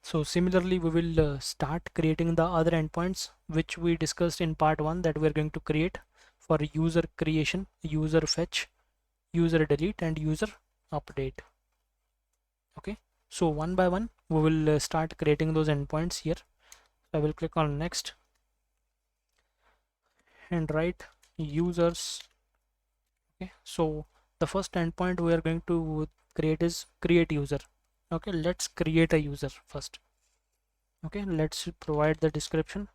So similarly, we will start creating the other endpoints which we discussed in part 1 that we're going to create for user creation, user fetch, user delete, and user update. Okay, so one by one we will start creating those endpoints here. I will click on next and write users. Okay, so the first endpoint we are going to create is create user. Okay, let's create a user first. Okay, let's provide the description.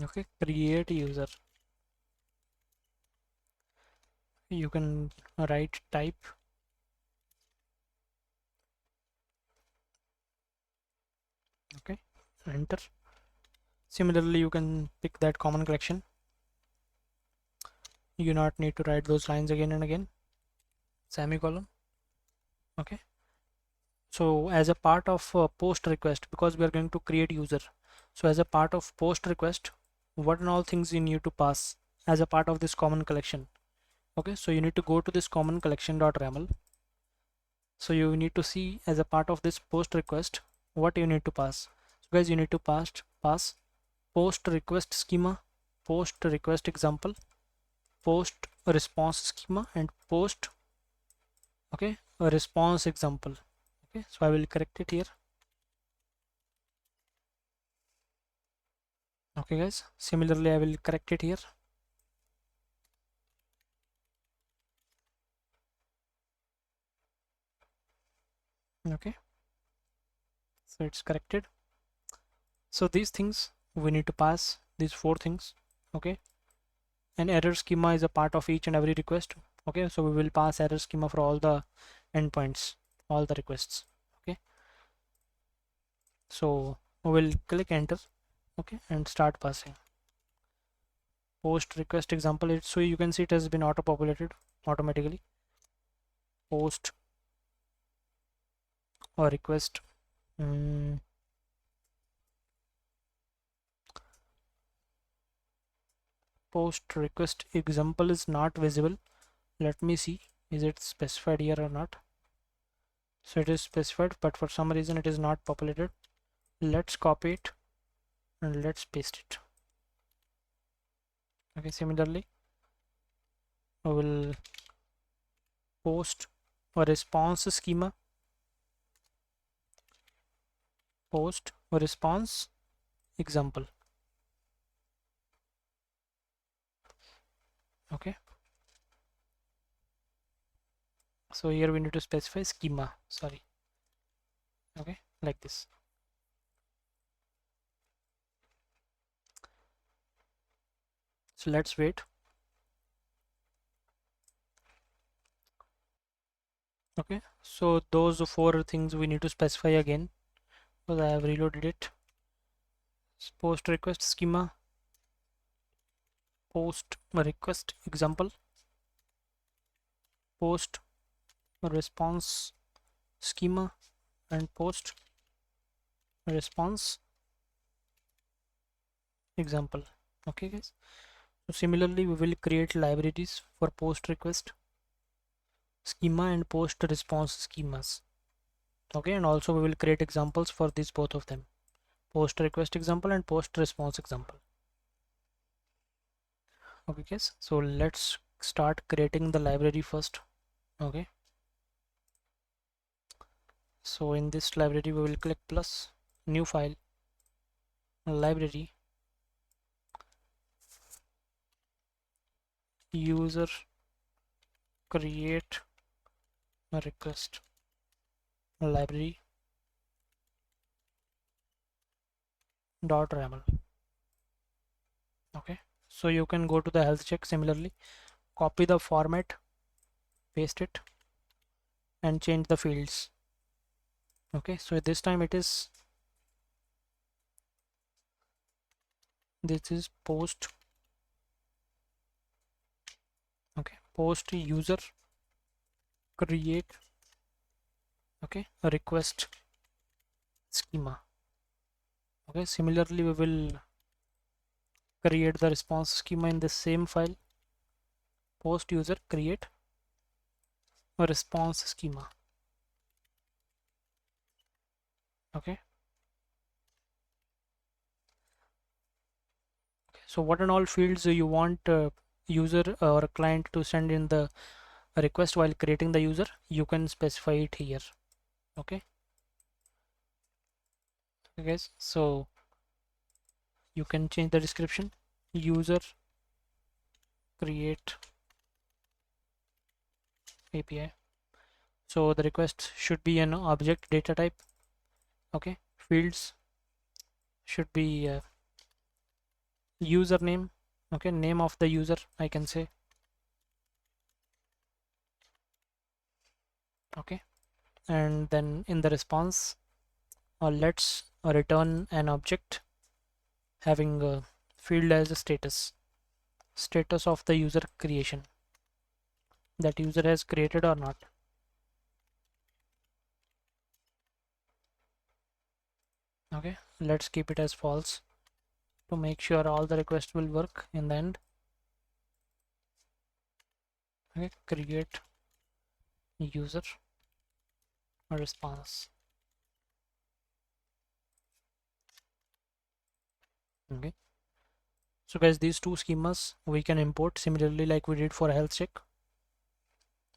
Okay, create user. You can write type. Okay, enter. Similarly, you can pick that common collection. You not need to write those lines again and again. Semicolon. Okay, so as a part of post request, because we are going to create user, so as a part of post request, what and all things you need to pass as a part of this common collection. Okay, so you need to go to this common collection.raml. So you need to see as a part of this post request what you need to pass. So guys, you need to pass post request schema, post request example, post response schema, and post, okay, a response example. Okay, so I will correct it here. Okay guys, similarly I will correct it here. Okay, so it's corrected. So these things we need to pass, these 4 things. Okay, and error schema is a part of each and every request. Okay, so we will pass error schema for all the endpoints, all the requests. Okay, so we will click enter. Okay, and start passing post request example. So you can see it has been auto populated automatically. Post or request, post request example is not visible. Let me see, is it specified here or not? So it is specified, but for some reason it is not populated. Let's copy it and let's paste it. Okay, similarly I will post a response schema, post a response example. Okay, so here we need to specify schema, sorry. Okay, like this. So let's wait. Okay, so those 4 things we need to specify again because I have reloaded it. Post request schema, post request example, post response schema, and post response example. Okay guys, so similarly we will create libraries for post request schema and post response schemas. Okay, and also we will create examples for these both of them, post request example and post response example. Okay guys, so let's start creating the library first. Okay, so in this library we will click plus, new file, library, user create a request, library dot raml. Okay, so you can go to the health check. Similarly, copy the format, paste it, and change the fields. Okay, so this time this is post. Okay, post user create, okay, a request schema. Okay, similarly we will create the response schema in the same file, post user create a response schema. Okay, so what and all fields you want user or client to send in the request while creating the user, you can specify it here. Okay, okay guys, so you can change the description. User create API. So the request should be an object data type. Okay, fields should be username. Okay, name of the user I can say. Okay, and then in the response let's return an object having a field as a status of the user creation, that user has created or not. Okay, let's keep it as false to make sure all the requests will work in the end. Okay, create user response. Okay, so guys, these two schemas we can import similarly like we did for a health check.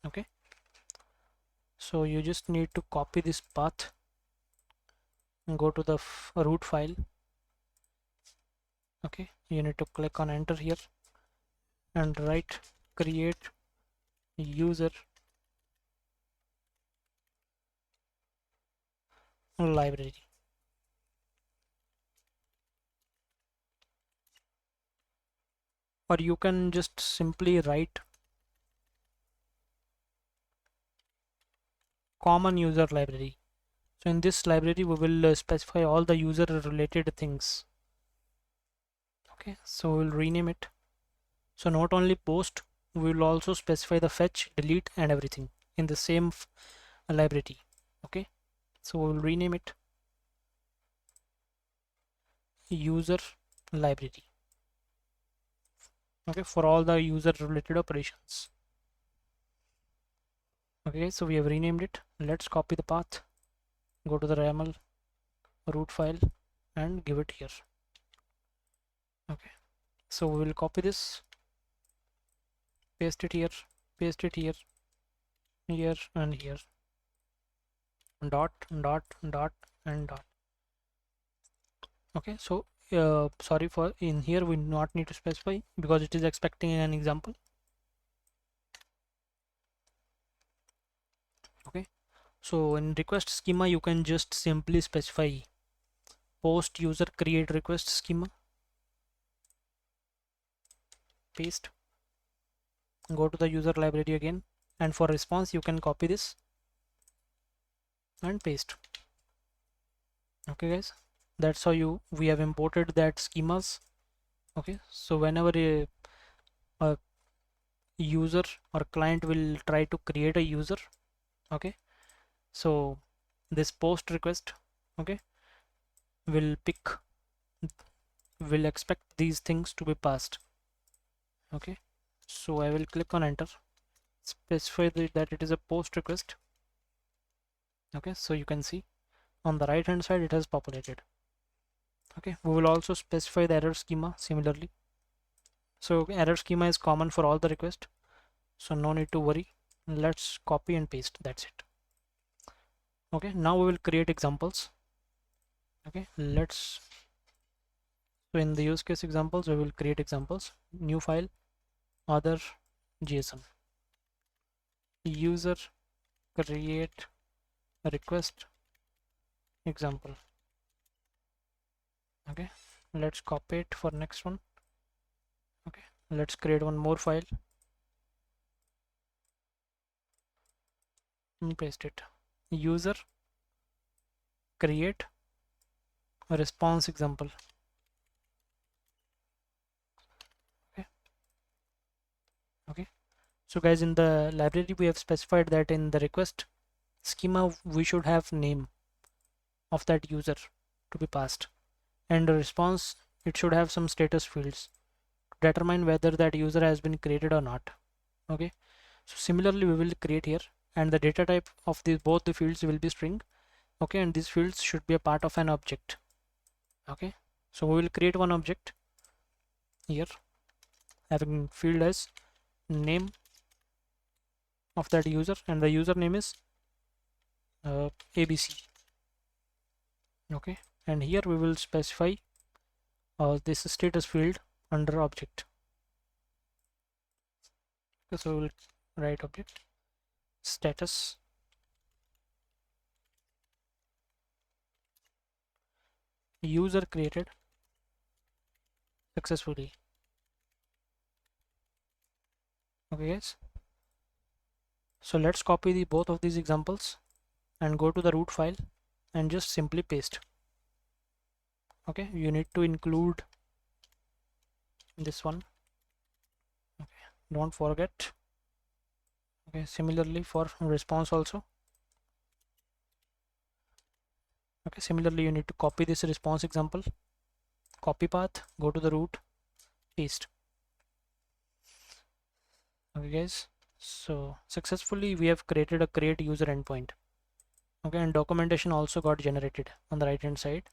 Okay, so you just need to copy this path and go to the root file. Okay, you need to click on enter here and write create user library. Or you can just simply write common user library. So in this library we will specify all the user related things. Okay, so we'll rename it. So not only post, we will also specify the fetch, delete and everything in the same library. Okay, so we'll rename it user library. Okay, for all the user related operations. Okay, so we have renamed it. Let's copy the path, go to the RAML root file and give it here. Okay, so we will copy this, paste it here, paste it here, here and here, dot dot dot and dot. Okay, so sorry for in here we not need to specify because it is expecting an example. Okay, so in request schema you can just simply specify post user create request schema, paste, go to the user library again, and for response you can copy this and paste. Okay guys, that's how we have imported that schemas. Okay, so whenever a user or client will try to create a user, okay, so this post request, okay, will expect these things to be passed. Okay, so I will click on enter, specify that it is a post request. Okay, so you can see on the right hand side it has populated. Okay, we will also specify the error schema similarly. So error schema is common for all the requests, so no need to worry. Let's copy and paste, that's it. Okay, now we will create examples. Okay, let's, so in the use case examples we will create examples, new file, other JSON, user create request example. Okay, let's copy it for next one. Okay, let's create one more file and paste it, user create a response example. Okay, okay, so guys, in the library we have specified that in the request schema we should have name of that user to be passed, and the response it should have some status fields to determine whether that user has been created or not. Okay, so similarly we will create here and the data type of these both the fields will be string. Okay, and these fields should be a part of an object. Okay, so we will create one object here having field as name of that user, and the username is ABC. Okay, and here we will specify this status field under object. Okay, so we will write object status user created successfully. Okay guys, so let's copy the both of these examples and go to the root file and just simply paste. Okay, you need to include this one. Okay, don't forget. Okay, similarly for response also. Okay, similarly you need to copy this response example, copy path, go to the root, paste. Okay guys, so successfully we have created a create user endpoint. Okay, and documentation also got generated on the right hand side.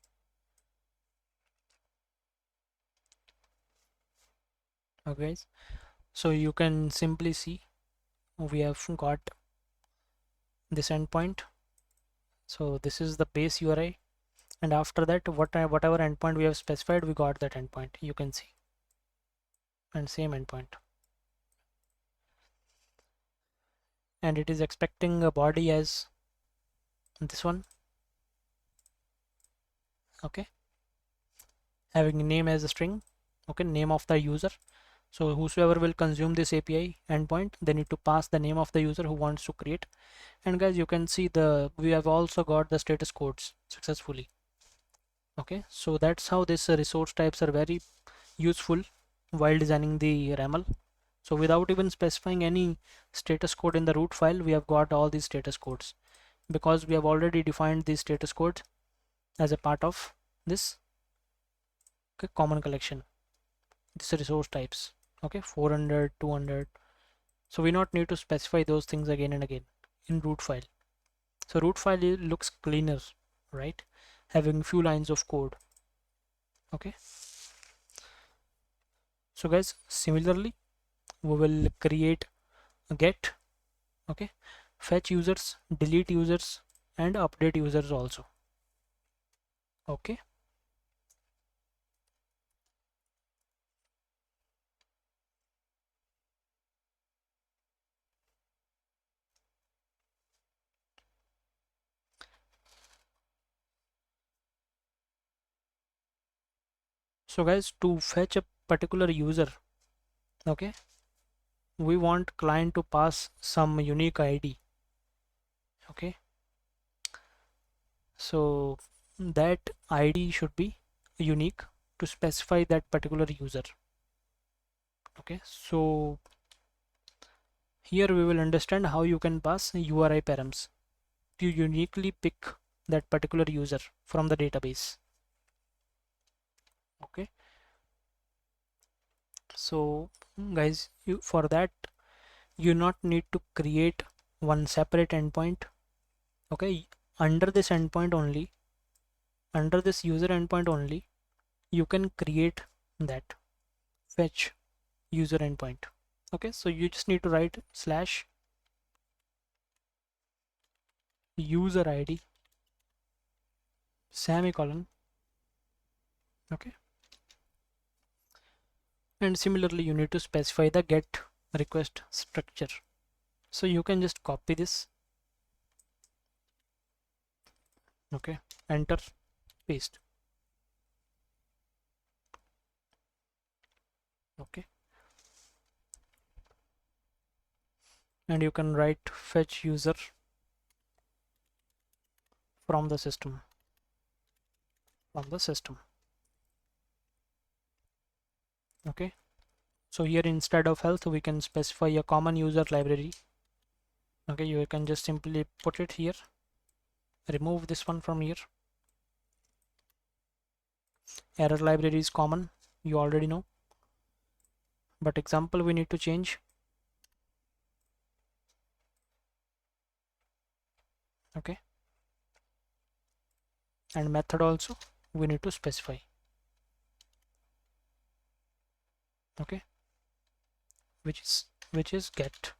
Okay guys, so you can simply see we have got this endpoint. So this is the base URI, and after that whatever endpoint we have specified, we got that endpoint, you can see, and same endpoint, and it is expecting a body as this one. Okay, having name as a string. Okay, name of the user. So whosoever will consume this API endpoint, they need to pass the name of the user who wants to create. And guys, you can see we have also got the status codes successfully. Okay, so that's how this resource types are very useful while designing the RAML. So without even specifying any status code in the root file, we have got all these status codes because we have already defined these status codes as a part of this common collection, this resource types. Okay, 400, 200. So we not need to specify those things again and again in root file. So root file looks cleaner, right? Having few lines of code. Okay, so guys, similarly we will create a get. Okay, fetch users, delete users, and update users also. Okay, so guys, to fetch a particular user, okay, we want client to pass some unique ID. Okay, so that ID should be unique to specify that particular user. Okay, so here we will understand how you can pass URI params to uniquely pick that particular user from the database. Okay, so guys, for that you not need to create one separate endpoint. Okay, under this endpoint only, under this user endpoint only, you can create that fetch user endpoint. Okay, so you just need to write slash user ID semicolon. Okay, and similarly you need to specify the get request structure. So you can just copy this. Okay, enter, paste. Okay, and you can write fetch user from the system, from the system. Okay, so here instead of health we can specify a common user library. Okay, you can just simply put it here, remove this one from here. Error library is common, you already know, but example we need to change. Okay, and method also we need to specify. Okay, which is get.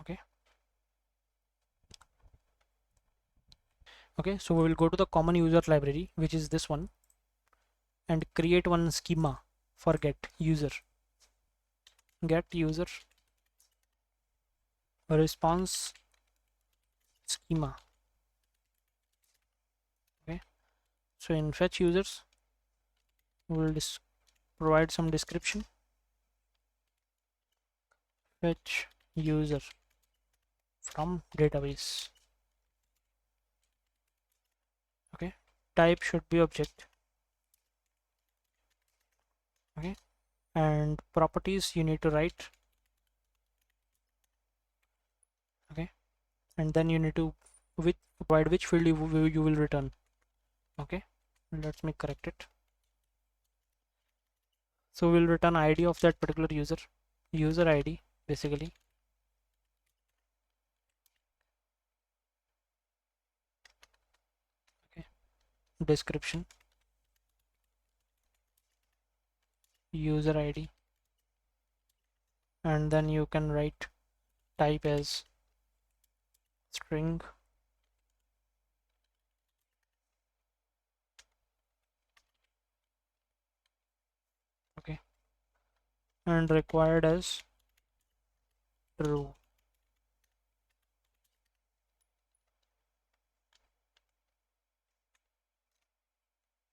Okay, okay, so we will go to the common user library, which is this one, and create one schema for get user response schema. Okay, so in fetch users we will provide some description. Fetch user from database. Okay, type should be object. Okay, and properties you need to write. Okay, and then you need to provide which field you will return. Okay, let me correct it. So we'll return ID of that particular user ID basically. Okay, description, user ID, and then you can write type as string. Okay, and required as true.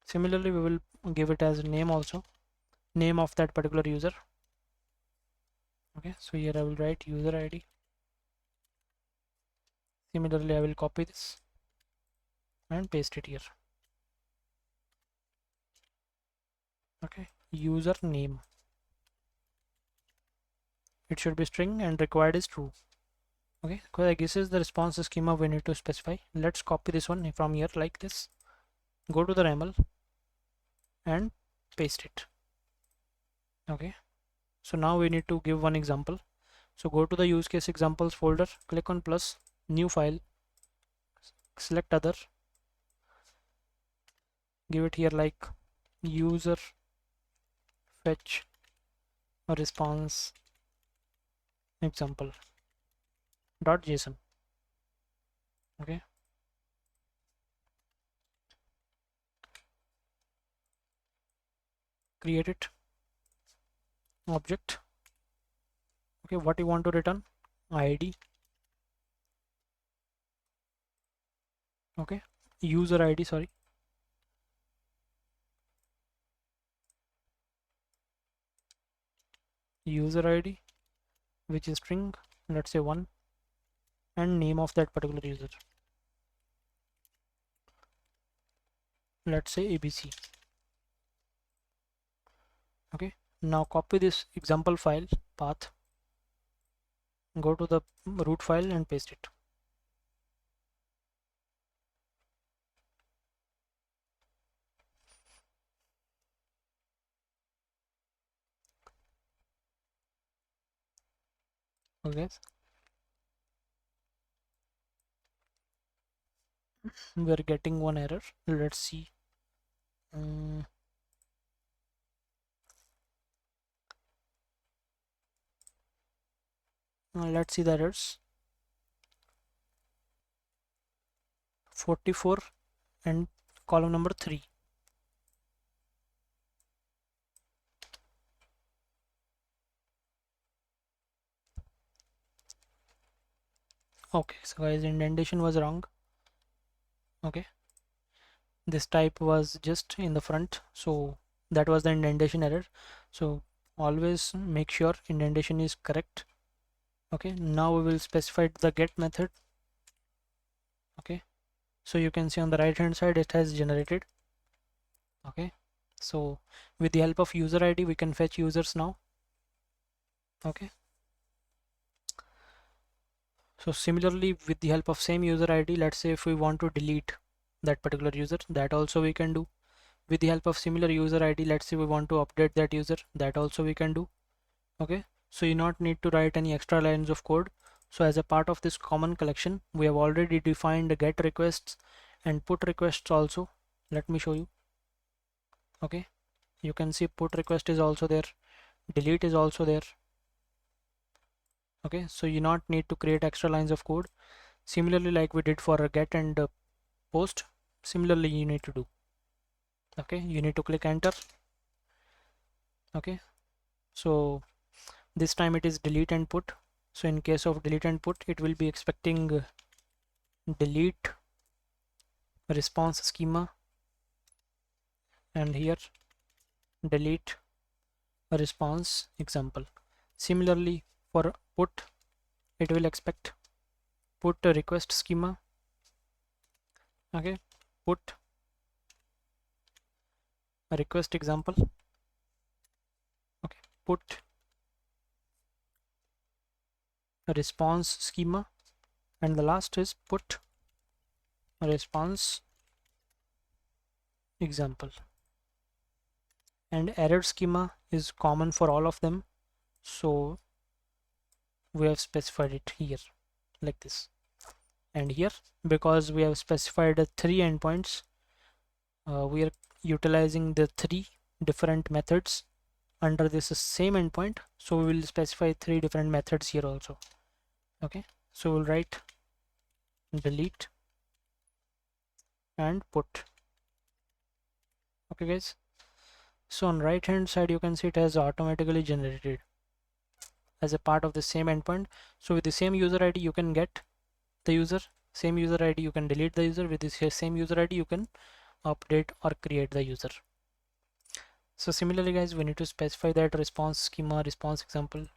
Similarly, we will give it as name also, name of that particular user. Okay, so here I will write user ID. Similarly, I will copy this and paste it here. Okay, user name, it should be string and required is true. Okay, because this is the response schema we need to specify. Let's copy this one from here like this, go to the RAML and paste it. Okay, so now we need to give one example. So go to the use case examples folder, click on plus, new file, select other, give it here like user fetch response example .json. Okay, create it, object. Okay, what you want to return? ID. Okay, user ID, sorry, user ID, which is string, let's say 1, and name of that particular user, let's say ABC. Okay, now copy this example file path, go to the root file and paste it. Okay, we are getting one error. Let's see. Let's see the errors. 44 and column number 3. Okay, so guys, indentation was wrong. Okay, this type was just in the front, so that was the indentation error. So always make sure indentation is correct. Okay, now we will specify the get method. Okay, so you can see on the right hand side it has generated. Okay, so with the help of user ID we can fetch users now. Okay, so similarly with the help of same user ID, let's say if we want to delete that particular user, that also we can do. With the help of similar user ID, let's say we want to update that user, that also we can do. Okay, so you not need to write any extra lines of code. So as a part of this common collection, we have already defined the get requests and put requests also. Let me show you. Okay, you can see put request is also there, delete is also there. Okay, so you not need to create extra lines of code. Similarly, like we did for a get and post, similarly you need to do. Okay, you need to click enter. Okay, so this time it is delete and put. So in case of delete and put, it will be expecting delete response schema, and here delete a response example. Similarly for put, it will expect put a request schema. Okay, put a request example. Okay, put a response schema, and the last is put a response example. And error schema is common for all of them, so we have specified it here like this. And here, because we have specified 3 endpoints, we are utilizing the 3 different methods under this same endpoint, so we will specify 3 different methods here also. Okay, so we'll write delete and put. Okay guys, so on right hand side you can see it has automatically generated as a part of the same endpoint. So with the same user ID you can get the user, same user ID you can delete the user, with the same user ID you can update or create the user. So similarly guys, we need to specify that response schema, response example.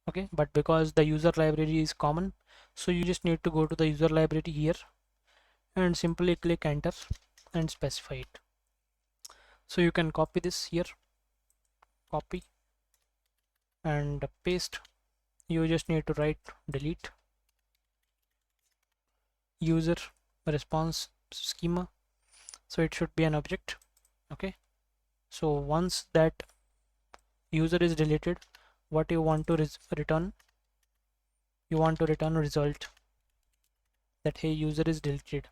Okay, but because the user library is common, so you just need to go to the user library here and simply click enter and specify it. So you can copy this here, copy and paste. You just need to write delete user response schema, so it should be an object. Okay, so once that user is deleted, what you want to return, you want to return a result that hey, user is deleted.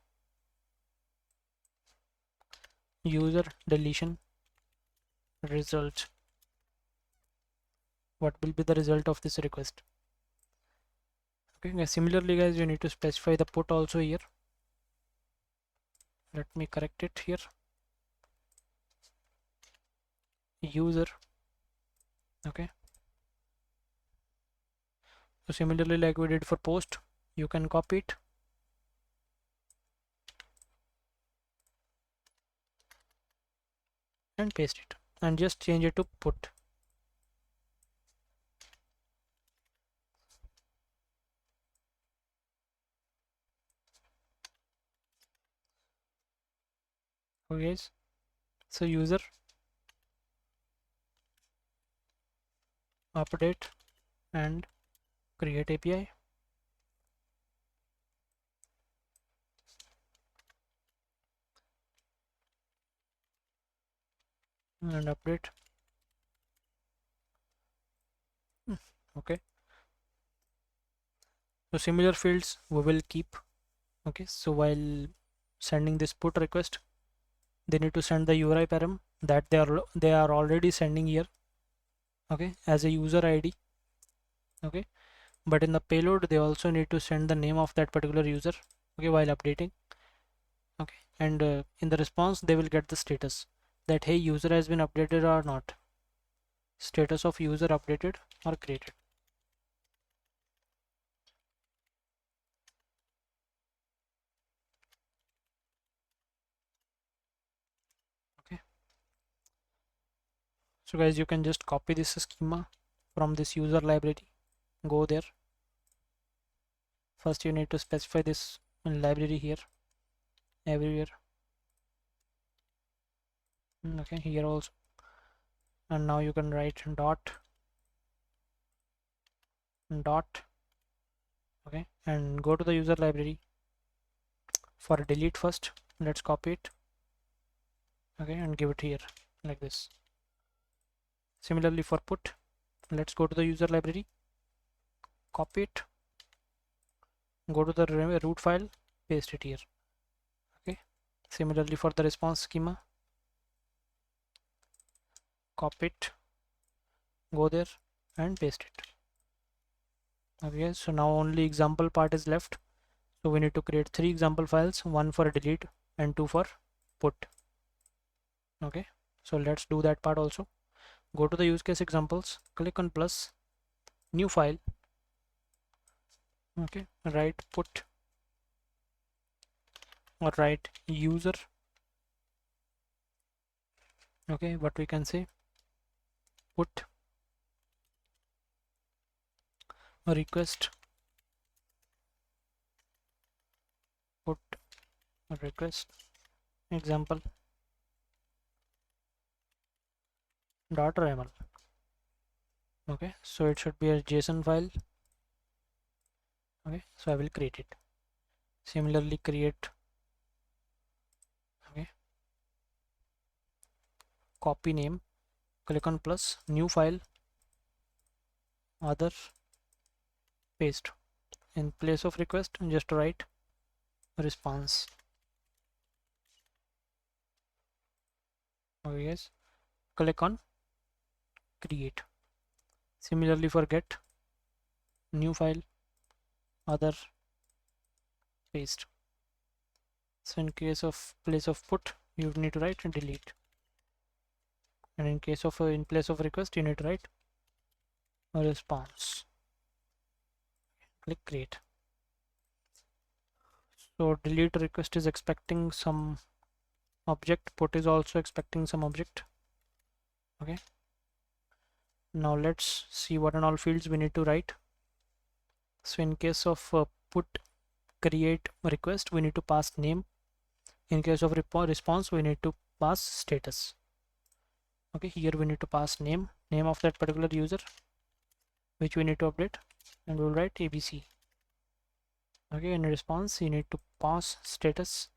User deletion result, what will be the result of this request? Okay, similarly guys, you need to specify the put also here. Let me correct it here. User. Okay, so similarly like we did for post, you can copy it and paste it and just change it to put. Okay guys, so user update and create API. And update. Okay, so similar fields we will keep. Okay, so while sending this put request, they need to send the URI param that they are already sending here. Okay, as a user ID. Okay, but in the payload they also need to send the name of that particular user. Okay, while updating. Okay, and in the response they will get the status that hey, user has been updated or not, status of user updated or created. Okay, so guys, you can just copy this schema from this user library, go there. First you need to specify this library here, everywhere. Okay, here also, and now you can write dot. Okay, and go to the user library for delete first. Let's copy it. Okay, and give it here like this. Similarly for put, let's go to the user library, copy it, go to the root file, paste it here. Okay, similarly for the response schema, copy it, go there and paste it. Okay, so now only example part is left, so we need to create 3 example files, one for delete and 2 for put. Okay, so let's do that part also. Go to the use case examples, click on plus, new file. Okay, write put or write user. Okay, what we can say, put a request, put a request example dot RAML. Okay, so it should be a JSON file. Okay, so I will create it. Similarly create, okay, copy name, click on plus, new file, other, paste. In place of request just write response. Okay, yes, click on create. Similarly for get, new file, other, paste. So in case of place of put, you need to write delete, and in case of in place of request, you need to write a response. Click create. So delete request is expecting some object, put is also expecting some object. Okay, now let's see what and all fields we need to write. So in case of put create request, we need to pass name. In case of response, we need to pass status. Okay, here we need to pass name of that particular user, which we need to update, and we'll write ABC. Okay, in response you need to pass status,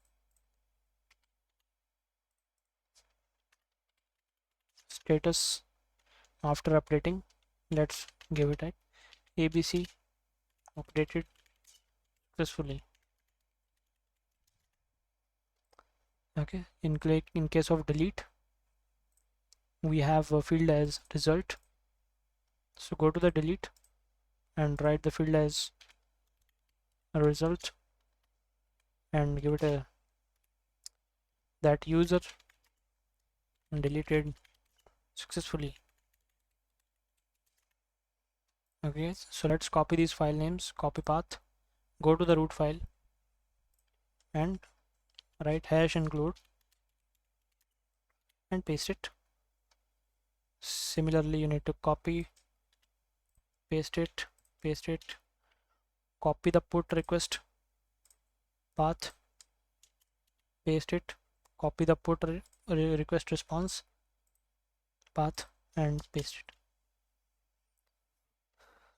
after updating. Let's give it a ABC updated successfully. Okay, in case of delete, we have a field as result, so go to the delete and write the field as a result and give it a that user deleted successfully. Okay, so let's copy these file names, copy path, go to the root file and write hash include and paste it. Similarly you need to copy, paste it, copy the put request path, paste it, copy the put request response path and paste it.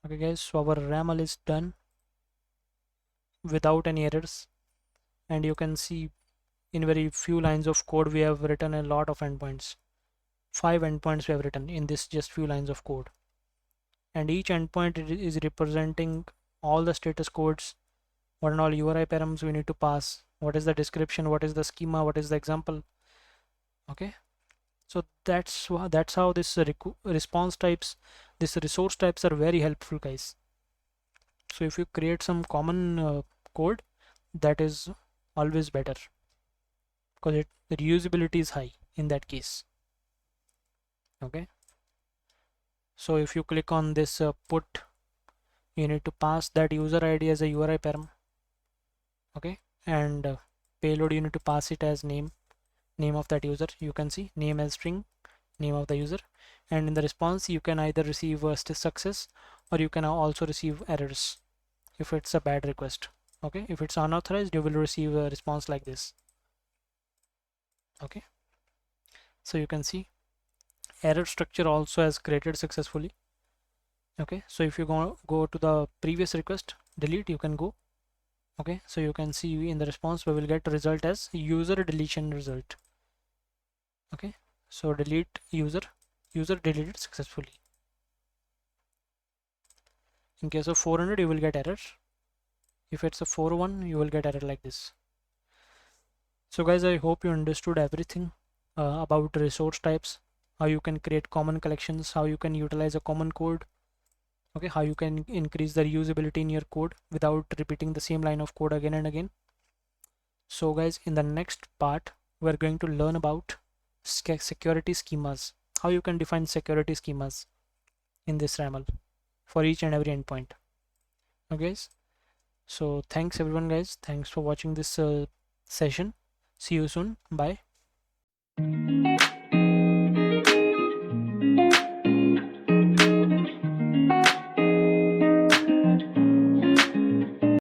Okay guys, so our RAML is done without any errors, and you can see in very few lines of code we have written a lot of endpoints. 5 endpoints we have written in this just few lines of code, and each endpoint is representing all the status codes, what and all URI params we need to pass, what is the description, what is the schema, what is the example. Okay, so that's how this response types, this resource types are very helpful guys. So if you create some common code, that is always better, because the reusability is high in that case. Okay, so if you click on this put, you need to pass that user ID as a URI param. Okay, and payload you need to pass it as name of that user. You can see name as string, name of the user, and in the response you can either receive a success or you can also receive errors if it's a bad request. Okay, if it's unauthorized, you will receive a response like this. Okay, so you can see error structure also has created successfully. Okay, so if you go to the previous request delete, you can go. Okay, so you can see in the response we will get result as user deletion result. Okay, so delete user deleted successfully. In case of 400, you will get error. If it's a 401, you will get error like this. So guys, I hope you understood everything about resource types, how you can create common collections, how you can utilize a common code, okay, how you can increase the reusability in your code without repeating the same line of code again and again. So guys, in the next part, we're going to learn about security schemas, how you can define security schemas in this RAML for each and every endpoint. Okay guys, so thanks everyone guys, thanks for watching this session. See you soon, bye.